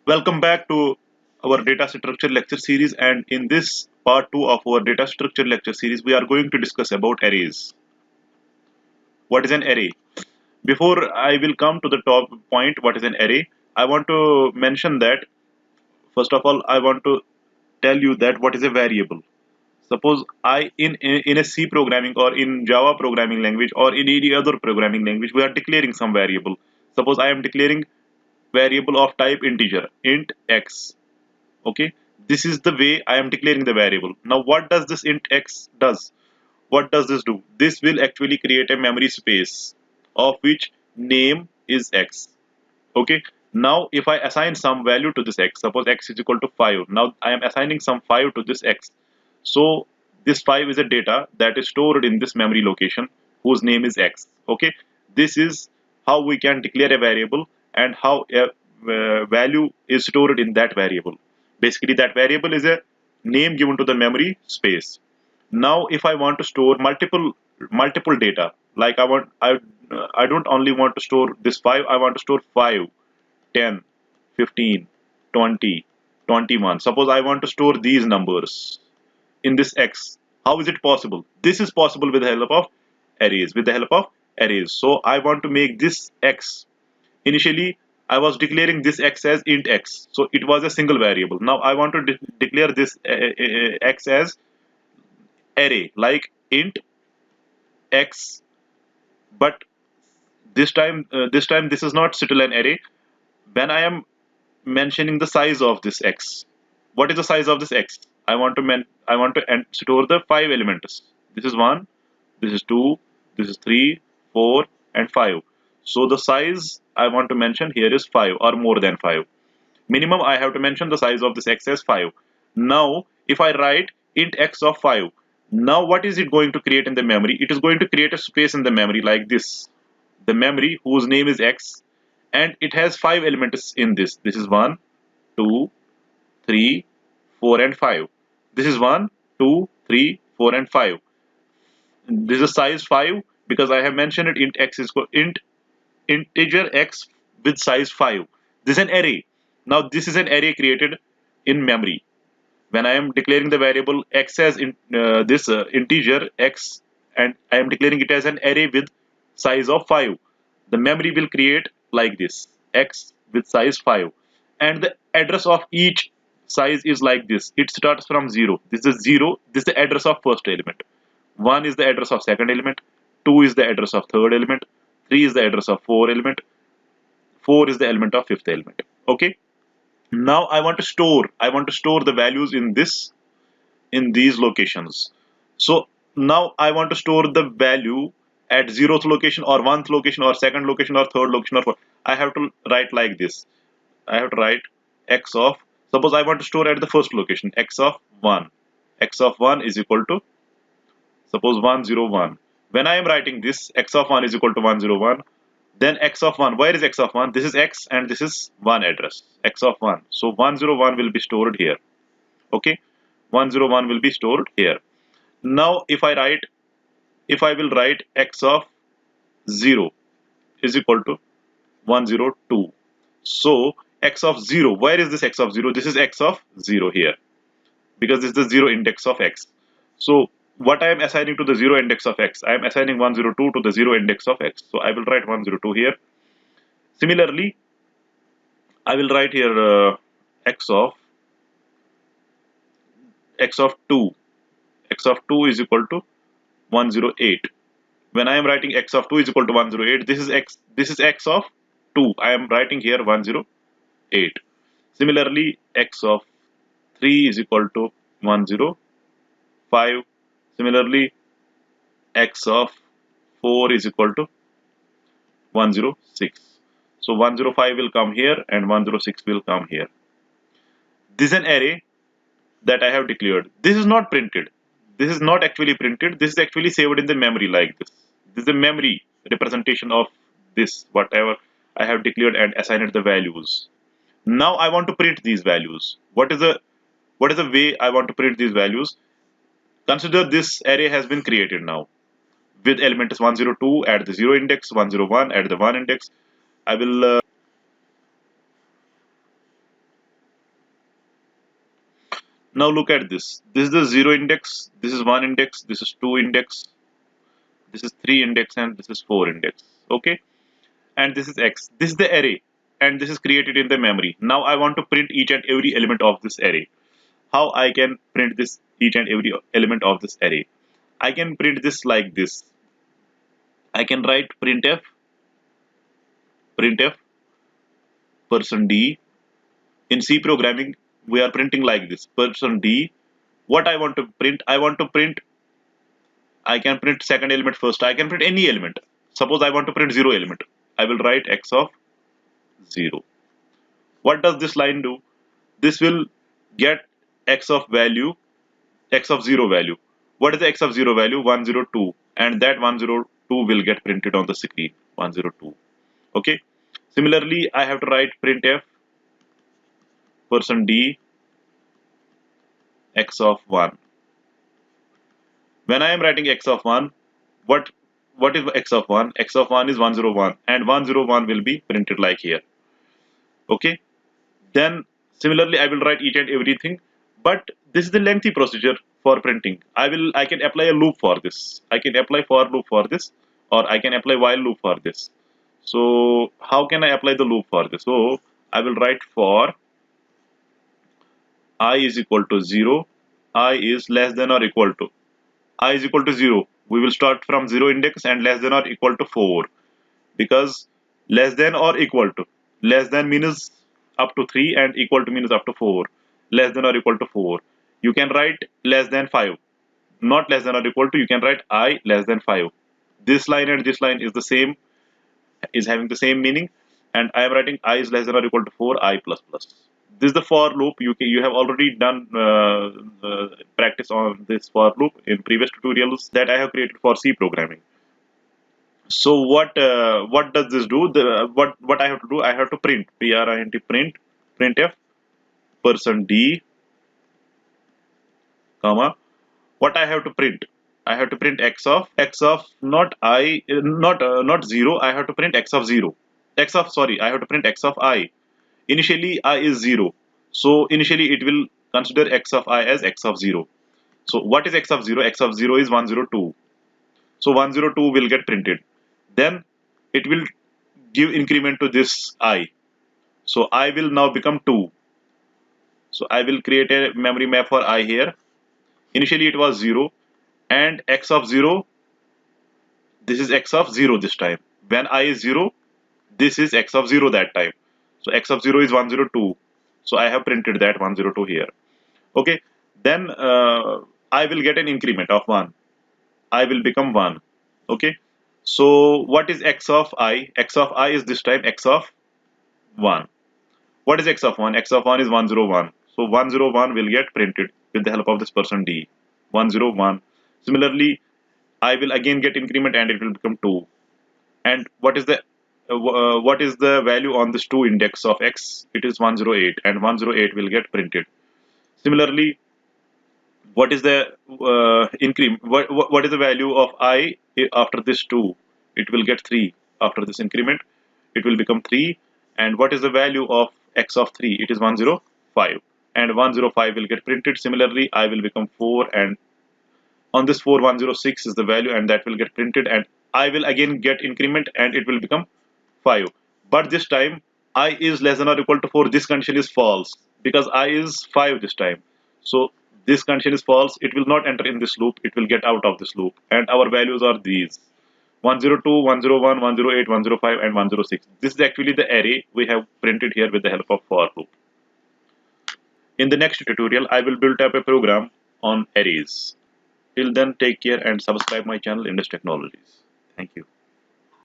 Welcome back to our data structure lecture series, and in this part 2 of our data structure lecture series we are going to discuss about arrays. What is an array? Before I will come to the top point, what is an array, I want to mention that first of all I want to tell you that what is a variable. Suppose I in a C programming or in Java programming language or in any other programming language we are declaring some variable. Suppose I am declaring variable of type integer int x. Okay, this is the way I am declaring the variable. Now what does this int x does? What does this do? This will actually create a memory space of which name is x. Okay, now if I assign some value to this x, suppose x is equal to 5. Now I am assigning some 5 to this x. So this 5 is a data that is stored in this memory location whose name is x. Okay, this is how we can declare a variable and how a value is stored in that variable. Basically that variable is a name given to the memory space. Now if I want to store multiple data, like I don't only want to store this 5, I want to store 5, 10, 15, 20, 21. Suppose I want to store these numbers in this x. How is it possible? This is possible with the help of arrays. With the help of arrays. So I want to make this x. Initially, I was declaring this x as int x. So it was a single variable. Now I want to declare this x as array, like int x. But this time this is not still an array. When I am mentioning the size of this x, what is the size of this x? I want to store the 5 elements. This is 1, this is 2, this is 3, 4, and 5. So the size I want to mention here is 5 or more than 5. Minimum I have to mention the size of this x as 5. Now if I write int x of 5, now what is it going to create in the memory? It is going to create a space in the memory like this. The memory whose name is x, and it has 5 elements in this. This is 1, 2, 3, 4, and 5. This is 1, 2, 3, 4, and 5. This is size 5 because I have mentioned it int x is int integer x with size 5. This is an array. Now this is an array created in memory. When I am declaring the variable x as this integer x, and I am declaring it as an array with size of 5, the memory will create like this, x with size 5, and the address of each size is like this. It starts from 0. This is 0. This is the address of first element. 1 is the address of second element. 2 is the address of third element. 3 is the address of fourth element. 4 is the element of fifth element. Okay, now I want to store the values in this, in these locations. So now I want to store the value at 0th location or 1st location or 2nd location or 3rd location or 4th. I have to write like this. I have to write x of, suppose I want to store at the first location, x of 1. X of 1 is equal to, suppose 101. When I am writing this, x of 1 is equal to 101, then x of 1, where is x of 1? This is x and this is 1 address, x of 1. So 101 will be stored here. Okay, 101 will be stored here. Now if I will write x of 0 is equal to 102. So x of 0, where is this x of 0? This is x of 0 here, because this is the 0 index of x. So what I am assigning to the 0 index of x, I am assigning 102 to the 0 index of x. So I will write 102 here. Similarly, I will write here x of 2. X of 2 is equal to 108. When I am writing x of 2 is equal to 108, this is x of 2. I am writing here 108. Similarly, x of 3 is equal to 105. Similarly, x of 4 is equal to 106. So 105 will come here and 106 will come here. This is an array that I have declared. This is not printed. This is not actually printed. This is actually saved in the memory like this. This is a memory representation of this, whatever I have declared and assigned the values. Now I want to print these values. What is the way I want to print these values? Consider this array has been created now with elements 102 at the 0 index, 101 at the 1 index. I will Now look at this. This is the 0 index, this is 1 index, this is 2 index, this is 3 index, and this is 4 index. Okay, and this is X. This is the array, and this is created in the memory. Now I want to print each and every element of this array. How I can print this each and every element of this array? I can print this like this. I can write printf %d. In C programming, we are printing like this, %d. What I want to print? I can print second element first. I can print any element. Suppose I want to print 0 element. I will write x of 0. What does this line do? This will get x of 0 value. What is the x of 0 value? 102. And that 102 will get printed on the screen. 102. Okay. Similarly, I have to write printf %d x of 1. When I am writing x of 1, what is x of 1? X of 1 is 101, and 101 will be printed like here. Okay. Then similarly, I will write each and everything, but this is the lengthy procedure for printing. I can apply a loop for this. I can apply for loop for this, or I can apply while loop for this. So how can I apply the loop for this? So I will write for I is equal to 0, I is less than or equal to. I is equal to 0. We will start from 0 index and less than or equal to 4, because less than or equal to. Less than means up to 3 and equal to means up to 4. Less than or equal to 4. You can write less than 5. Not less than or equal to, you can write I less than 5. This line and this line is the same, is having the same meaning, and I am writing I is less than or equal to 4 I plus plus. This is the for loop. You have already done practice on this for loop in previous tutorials that I have created for C programming. So what does this do? What I have to do? I have to print printf %d, comma. What I have to print? I have to print x of not I not 0. I have to print x of 0. I have to print x of I. Initially I is 0, so initially it will consider x of I as x of 0. So what is x of 0? X of 0 is 102. So 102 will get printed. Then it will give increment to this I. So I will now become 2. So I will create a memory map for I here. Initially it was 0, and x of 0, this is x of 0 this time. When I is 0, this is x of 0 that time. So x of 0 is 102. So I have printed that 102 here. Okay. Then I will get an increment of 1. I will become 1. Okay. So what is x of I? X of I is this time x of 1. What is x of 1? X of 1 is 101. So 101 will get printed with the help of this %d. 101. Similarly, I will again get increment and it will become 2. And what is the value on this 2 index of x? It is 108, and 108 will get printed. Similarly, what is the increment? What is the value of I after this 2? It will get 3 after this increment. It will become 3. And what is the value of x of 3? It is 105, and 105 will get printed. Similarly, I will become 4, and on this 4, 106 is the value, and that will get printed, and I will again get increment and it will become 5. But this time I is less than or equal to 4. This condition is false because I is 5 this time. So this condition is false. It will not enter in this loop. It will get out of this loop, and our values are these: 102, 101, 108, 105, and 106. This is actually the array we have printed here with the help of for loop. In the next tutorial, I will build up a program on arrays. Till then, take care and subscribe my channel, Indus Technologies. Thank you.